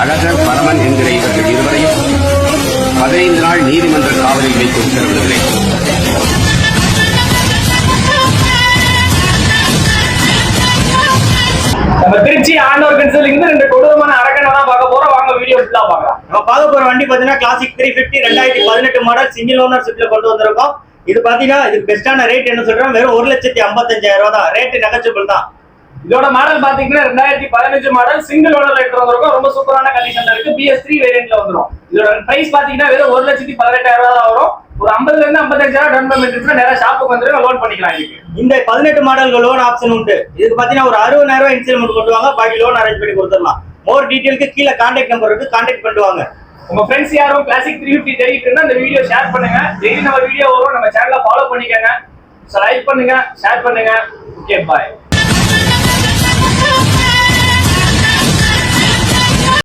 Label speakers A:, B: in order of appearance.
A: அழகர் பரமன் என்கிற இவர்கள் இருவரையும் 15 நாள் நீதிமன்ற காவலில் வைத்து உத்தரவிடுகிறேன்.
B: நம்ம திருச்சி ஆண்டவர் கன்சல் இருந்து 2 கொடூரமான அரக்கனை தான் பார்க்க போறோம். வாங்க வீடியோ ஃபுல்லா பார்க்கலாம்.
C: நம்ம பார்க்க போற வண்டி பாத்தீங்கன்னா கிளாசிக் 350 2018 மாடல் சிங்கிள் ஓனர்ஷிப்ல கொண்டு வந்திருக்கோம். இது பாத்தீங்கன்னா இதுக்கு பெஸ்டான ரேட் என்ன சொல்றோம், வெறும் 1,55,000 தான். ரேட் நெகோஷியபிள் தான்.
B: இதோட மாடல் பாத்தீங்கன்னா 2015 மாடல் சிங்கிள் ஓனர்ல எடுத்து வந்திருக்கோம். ரொம்ப சூப்பரான கண்டிஷன்ல இருக்கு. BS3 வேரியன்ட்ல வந்துரும். இதோட பிரைஸ் பாத்தீங்கன்னா வெறும் 1,18,000 தான் வரும். ஒரு 50 இருந்து 55,000 டவுன் பேமெண்ட் இருக்கு. நேரா ஷாப்புக்கு வந்து லோன் பண்ணிக்கலாம். இதுக்கு
C: இந்த 18 மாடலுக்கு லோன் ஆப்ஷன் உண்டு. இதுக்கு பாத்தீங்கன்னா ஒரு 60,000 இன்ஸ்டால்மெண்ட் கொண்டு வாங்க, பாக்கி லோன் அரேஞ்ச் பண்ணி கொடுத்துடலாம். மோர் டீடைலுக்கு கீழே கான்டாக்ட் நம்பர் இருக்கு, கான்டாக்ட் பண்ணுவாங்க.
B: உங்க ஃப்ரெண்ட்ஸ் யாரும் கிளாசிக் 350 தெரிவிட்டு இருந்தா இந்த வீடியோ ஷேர் பண்ணுங்க. டெய்லி நம்ம வீடியோ வரும். நம்ம சேனலை ஃபாலோ பண்ணிக்கங்க. லைக் பண்ணுங்க, ஷேர் பண்ணுங்க. ஓகே, பாய்.